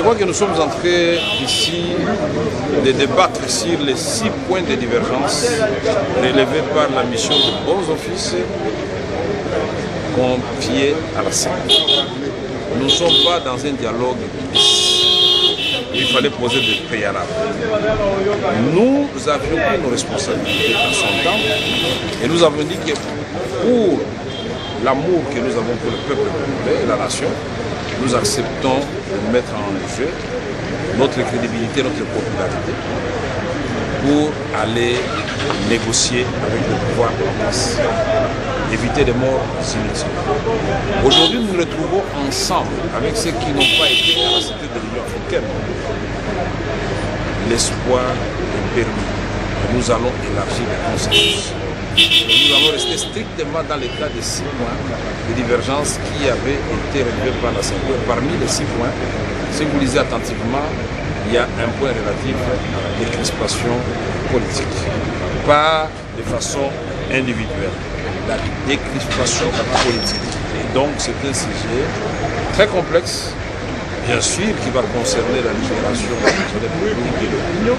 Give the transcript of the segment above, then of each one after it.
crois que nous sommes en train ici de débattre sur les 6 points de divergence relevés par la mission de bons offices confiée à la CENCO. Nous ne sommes pas dans un dialogue. Il fallait poser des préalables. Nous avions pris nos responsabilités à son temps et nous avons dit que pour l'amour que nous avons pour le peuple congolais et la nation, nous acceptons de mettre en jeu notre crédibilité, notre popularité pour aller négocier avec le pouvoir en place, éviter des morts inutiles. Aujourd'hui, nous nous retrouvons ensemble avec ceux qui n'ont pas été à la cité de l'Union africaine. L'espoir est permis. Nous allons élargir le consensus. Nous allons rester strictement dans le cas des 6 points de divergence qui avaient été relevés par la CENCO. Parmi les 6 points, si vous lisez attentivement, il y a un point relatif à la décrispation politique, pas de façon individuelle, la décrispation politique. Et donc c'est un sujet très complexe, bien sûr, qui va concerner la libération des politiques de l'opinion,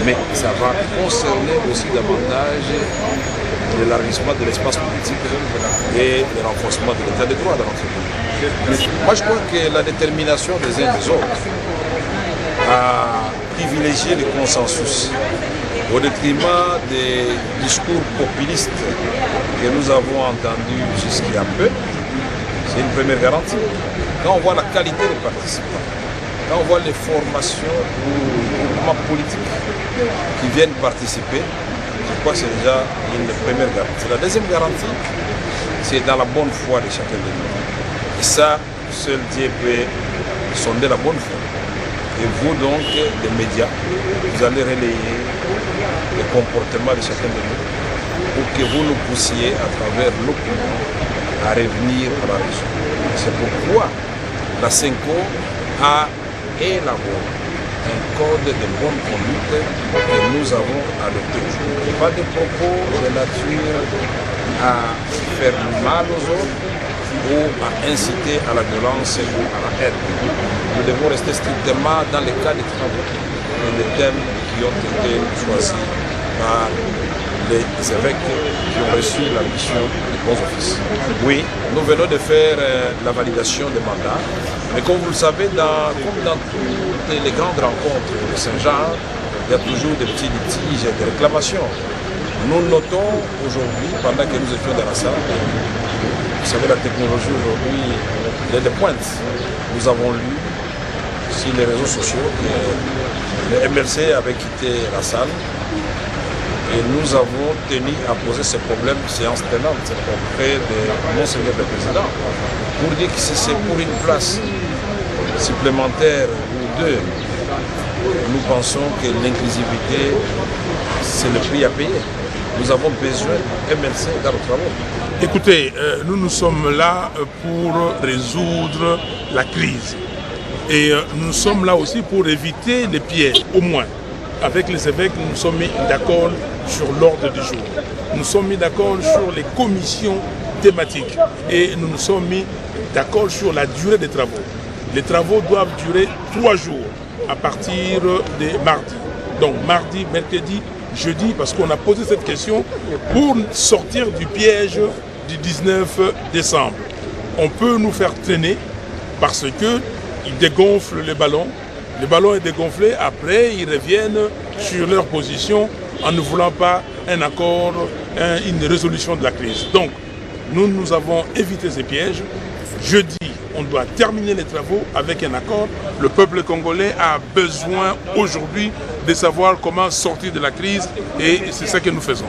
mais ça va concerner aussi davantage l'élargissement de l'espace politique et le renforcement de l'état de droit dans notre pays. Moi je crois que la détermination des uns et des autres à privilégier le consensus au détriment des discours populistes que nous avons entendus jusqu'à peu, c'est une première garantie. Quand on voit la qualité des participants, quand on voit les formations ou les groupements politiques qui viennent participer, je crois que c'est déjà une première garantie. La deuxième garantie, c'est dans la bonne foi de chacun de nous. Et ça, seul Dieu peut sonder la bonne foi. Et vous donc, les médias, vous allez relayer le comportement de chacun de nous pour que vous nous poussiez à travers l'opinion à revenir à la raison. C'est pourquoi la CENCO a élaboré un code de bonne conduite que nous avons adopté. Pas de propos de nature à faire mal aux autres ou à inciter à la violence ou à la haine. Nous devons rester strictement dans les cas des travaux et les thèmes qui ont été choisis par les évêques qui ont reçu la mission de bons offices. Oui, nous venons de faire la validation des mandats, mais comme vous le savez, comme dans toutes les grandes rencontres de Saint-Jean, il y a toujours des petits litiges et des réclamations. Nous notons aujourd'hui, pendant que nous étions dans la salle, vous savez, la technologie aujourd'hui, elle est de pointe. Nous avons lu sur les réseaux sociaux que le MLC avait quitté la salle et nous avons tenu à poser ce problème séance tenante auprès de Monseigneur le Président pour dire que si c'est pour une place supplémentaire ou deux, nous pensons que l'inclusivité, c'est le prix à payer. Nous avons besoin de MLC dans nos travaux. Écoutez, nous sommes là pour résoudre la crise. Et nous sommes là aussi pour éviter les pièges, au moins. Avec les évêques, nous nous sommes mis d'accord sur l'ordre du jour. Nous nous sommes mis d'accord sur les commissions thématiques. Et nous nous sommes mis d'accord sur la durée des travaux. Les travaux doivent durer 3 jours à partir de mardi. Donc mardi, mercredi, jeudi, parce qu'on a posé cette question pour sortir du piège du 19 décembre. On peut nous faire traîner parce qu'ils dégonflent le ballon est dégonflé, après ils reviennent sur leur position en ne voulant pas un accord, une résolution de la crise. Donc nous avons évité ces pièges. Jeudi, on doit terminer les travaux avec un accord. Le peuple congolais a besoin aujourd'hui de savoir comment sortir de la crise et c'est ça que nous faisons.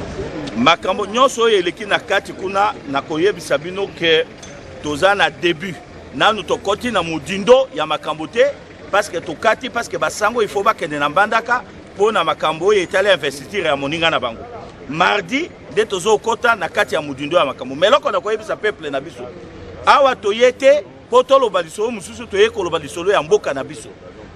Makambo nyonso eleki na kati kuna na koyebisa bino ke toza na début nanu tokoti na mudindo ya makambo te parce que tokati parce que basango il faut bakende na mbandaka pona makambo etali investiture ya moninga na bango mardi de tozo kota na kati ya mudindo ya makambo meloko na koyebisa peuple na biso awa toyete poto lo balisolo mususu toyeko lo balisolo ya mboka na biso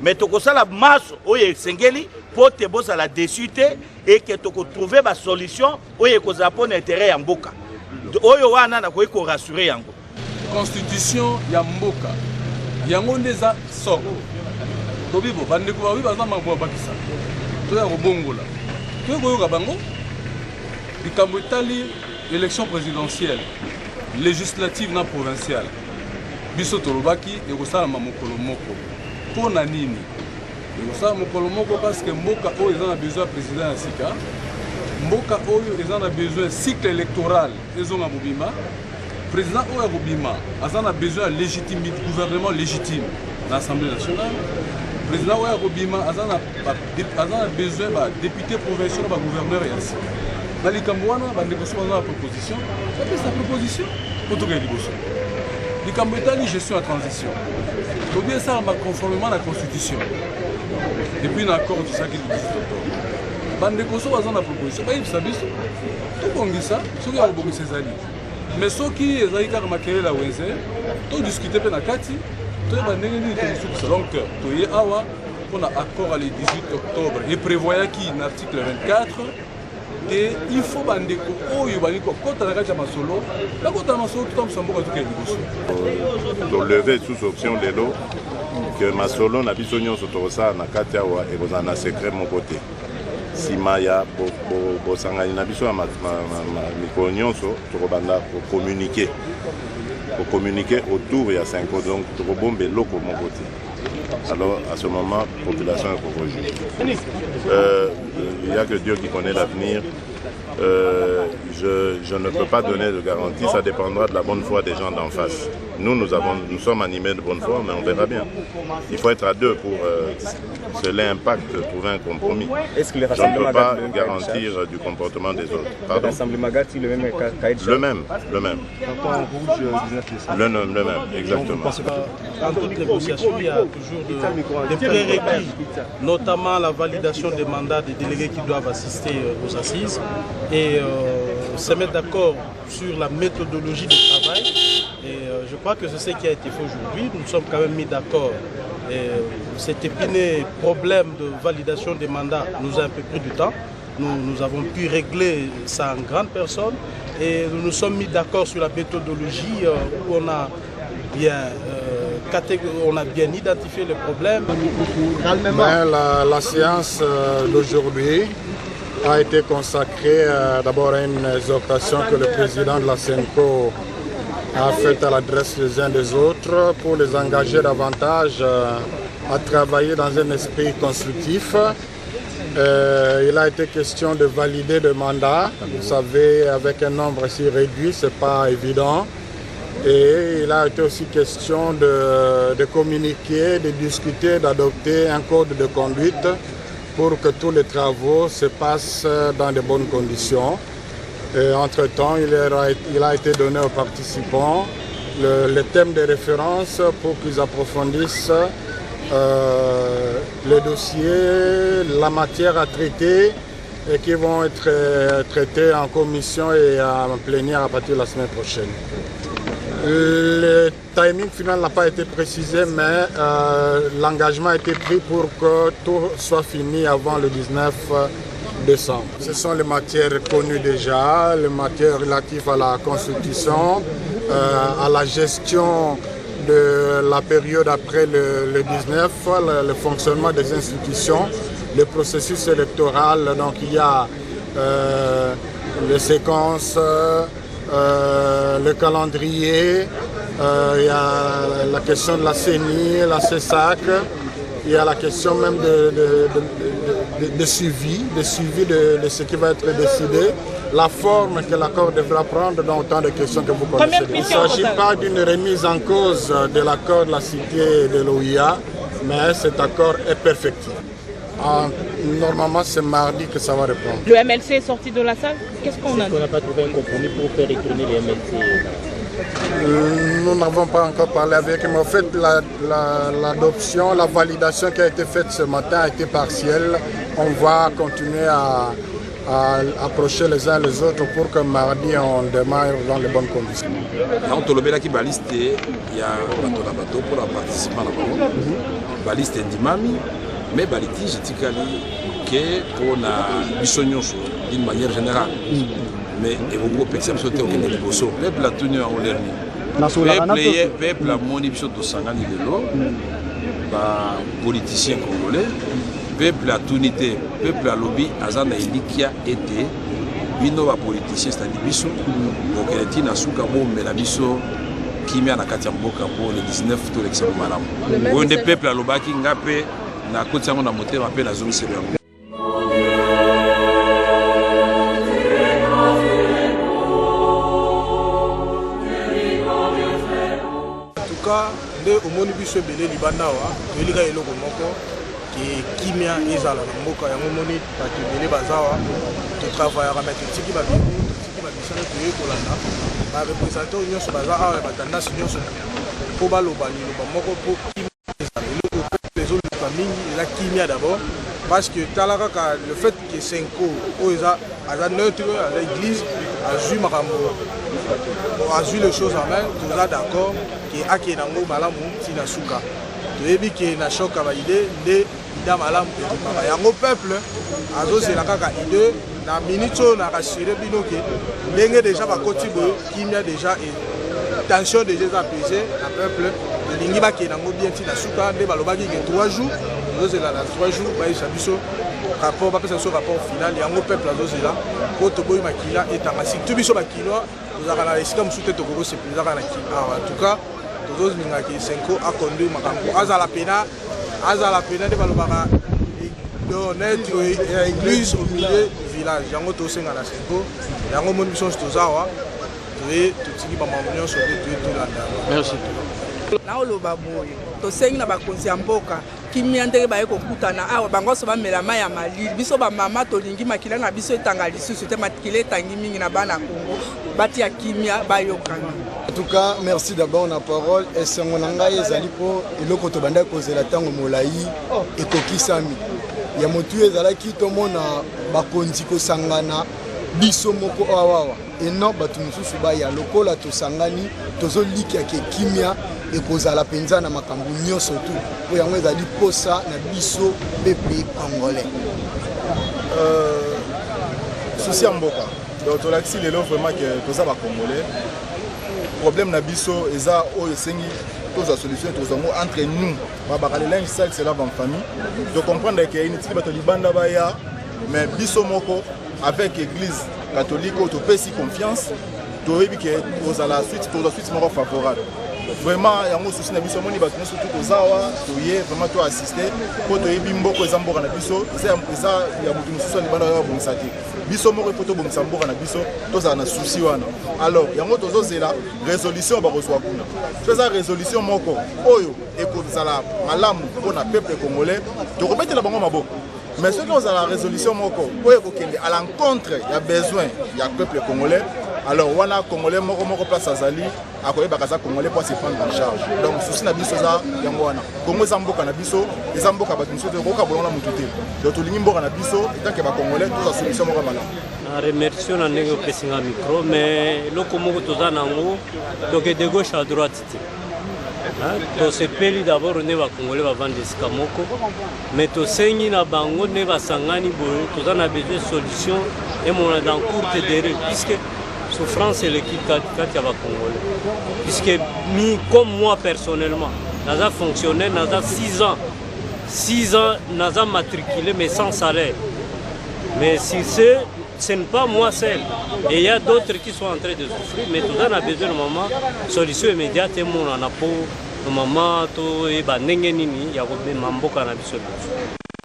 mais tokosala maso oyo esengeli po te bozala déçu te et que toko trouver ba solution oyo ekozala pona intérêt ya mboka oyo wana na koyeko rassurer yango constitution ya mboka yango nde eza soko tobibo bandeko bawi baza makambo bakisa toya kobongola toya koyoka bango likambo etali élection présidentielle législative na provinciale biso tolobaki ekosalama mokolo moko mpo na nini ekosala mokolo moko parce que mboka oyo eza na besoin ya président ya sika mboka oyo eza na besoin cycle électoral ezonga mobima président oyo ya kobima aza na besoin ya légitimité gouvernement légitime na assemblée nationale président oyo ya kobima aza na besoin badéputé provincial na bagouverneur ya sika na likambo wana bandeko so baza na proposition bapesa proposition po tokende liboso likambo etali gestion ya transition tobi esalama conformément na constitution depuis na accord tosaki le 18 octobre bandeko so baza na proposition bayebisa biso tokongisa soki ya kobongisa ezali mais soki ezali kaka makelele ya wenze todiscute mpe na kati toyeba ndenge nini tokosukisa donc toye awa mpona accord ya le 18 octobre eprévoyaki na article 24 et il faut bandeko oyo bali kokota na kati ya masolo bakota na masolo tutambusa mboka tukende liboso tolever sous option lelo que masolo na biso nyonso tokosala na kati awa ekozala na secret moko te nsima ya bosangani na biso ya mikolo nyonso tokobanda communiquer autour ya 5 ans donc tokobomba eloko moko te. Alors à ce moment, la population est corrigée. Il n'y a que Dieu qui connaît l'avenir. Je ne peux pas donner de garantie, ça dépendra de la bonne foi des gens d'en face. Nous sommes animés de bonne foi, mais on verra bien. Il faut être à deux pour que l'impact trouver un compromis. Est-ce que le je ne peux pas garantir du comportement des autres. Pardon? Le rassemblement Gatti, le même cahier de charge? Le même. Le même, exactement. Dans toute négociation, il y a toujours des prérequis, notamment la validation des mandats des délégués qui doivent assister aux assises et se mettre d'accord sur la méthodologie du travail. Et je crois que c'est ce qui a été fait aujourd'hui. Nous sommes quand même mis d'accord. Cet épineux problème de validation des mandats nous a un peu pris du temps. Nous avons pu régler ça en grande personne et nous nous sommes mis d'accord sur la méthodologie où on a bien identifié les problèmes. La séance d'aujourd'hui a été consacrée d'abord à une exhortation que le président de la SENCO a faite à l'adresse des uns des autres pour les engager davantage à travailler dans un esprit constructif. Il a été question de valider le mandat. Vous savez, avec un nombre si réduit, ce n'est pas évident. Et il a été aussi question de communiquer, de discuter, d'adopter un code de conduite pour que tous les travaux se passent dans de bonnes conditions. Entre-temps, il a été donné aux participants le thème de référence pour qu'ils approfondissent le dossier, la matière à traiter et qui vont être traités en commission et en plénière à partir de la semaine prochaine. Le timing final n'a pas été précisé, mais l'engagement a été pris pour que tout soit fini avant le 19 décembre. Ce sont les matières connues déjà, les matières relatives à la Constitution, à la gestion de la période après le 19, le fonctionnement des institutions, le processus électoral. Donc il y a les séquences, le calendrier, il y a la question de la CENI, la CESAC, il y a la question même de suivi de ce qui va être décidé, la forme que l'accord devra prendre dans autant de questions que vous connaissez. Il ne s'agit pas d'une remise en cause de l'accord de la cité de l'OIA, mais cet accord est perfectible. Normalement, c'est mardi que ça va répondre. Le MLC est sorti de la salle. Qu'est-ce qu'on a dit? On n'a pas trouvé un compromis pour faire retourner les MLC. Nous n'avons pas encore parlé avec eux, mais en fait, l'adoption, la validation qui a été faite ce matin a été partielle. On va continuer à approcher les uns les autres pour que mardi, on démarre dans les bonnes conditions. On a lobelaki baliste ya bato na bato pour participer à la bango. Baliste ndimami. Mais baliti jitikali que pour la bisonyonso d'une manière générale. Mais et vous pouvez penser que c'était au Kenya Bosso. Les plateaux en l'air. peuple amoni biso tosangani lelo bapoliticien congolais peuple atuni te peuple alobi aza na elikia ete bino bapoliticien c'est-à-dire biso bokende ntina suka bomela biso kimia na kati ya mboka mpo le 19 tolekisa bo malamu oyo nde peuple alobaki nga mpe nakoti yango na motema mpe nazongiselo yango. nde omoni biso ebele libanda awa toyelika eloko moko ke kimia ezala na mboka yango moni bato ebele baza awa totravaillaka me totiki babibu totiki babisana toye kolanda barepresente oyo nyonso baza awa ya batandasi nyonso mpo baloba liloba moko mpo kimia ezala eloko pe ezoluka mingi eza kimia d'abord parce que tala kaka le fait que Senko oyo aza neutre aza église azwi makambo azwi les choses en main toza d'accord ke ake nango malamu ntina suka toyebi ke na shoka baide nde ida malamu ebimaka yango peuple azozela kaka ide na minute oyo nakasire bino ke ndenge deja bakoti boye kimia deja tension deja eza apese na peuple elingi bakee nango bien ntina suka nde balobaki ke 3 jours tozozela na 3 jours bayisa biso rapport bapesa biso rapport final yango peuple azozela po toboyi makila etanga surtout biso bakinois tozalaka na esika mosusu te tokokosepelizaka na kili awa en tout cas tozozingaki Senko aconduire makambo azala pena nde balobaka honnête ya église au milieu du village yango tosenga na Senko yango moni biso nyonso toza awa toye totiki bamambo nyonso te toye tolanda. Merci. naoloba boye tosengi na bakonzi ya mboka kimia ndenge baye kokutana awa bango so bamela mai ya malili biso bamama tolingi makila na biso etanga lisusu te makila etangi mingi na bana Congo batia kimia bayokana. En tout cas, merci d'abord na parole et sango na ngai ezali po eloko to banda kozela tango molai ekokisami ya motu ezalaki tomona bakonzi kosangana biso moko awawa eno bato mosusu baya lokola tosangani tozolikia ke kimia ekozala penza na makambo nyonso tu po yango ezali posa na biso peuple congolais. Souci ya mboka donc tolakisi lelo vraiment ke toza bacongolais problème na biso eza oyo esengi tozwa solution tozango entre nous babaka le linge sale c'est là en famille de comprendre que inutile bato libanda baya mais biso moko avec église catholique to pesi confiance toyebi ke tozala suite moko favorable vraiment yango souci na biso moni bato nyonso tu tozawa toye vraiment to assister po toyebi mboko eza mboka na biso eza ya motu mosusu libanda ya bongisa te biso moko po tobongisa mboka na biso tozala na souci wana alors yango tozozela résolution bakozwa kuna toza résolution moko oyo ekozala malamu mpona peuple congolais tokobetela bango maboko mais soki ozala résolution moko oyo ekokende à l'encontre ya besoin ya peuple congolais alors wana congolais moko place azali akoyebaka aza congolais pour se prendre en charge donc souci na biso eza yango wana Congo eza mboka na biso eza mboka bato mosusu te koka bolonga motu te donc tolingi mboka na biso etanke bacongolais toza solution moko malamu. na remercie na ndenge opesinga micro mais eloko moko toza nango toke de gauche à droite te tosepeli d'abord nde bacongolais bavanda esika moko mais tosengi na bango nde basangani boye toza na besoin solution emona dans courte délai puisque souffrance et l'équipe kati ya bacongolais puisque comme moi personnellement naza fonctionnaire naza 6 ans naza matriculé mais sans salaire mais si ce n'est pas moi seul et il y a d'autres qui sont en train de souffrir mais tout ça a besoin de maman solution immédiate et mon anapo maman to e ba ndenge nini ya ko be mamboka na biso.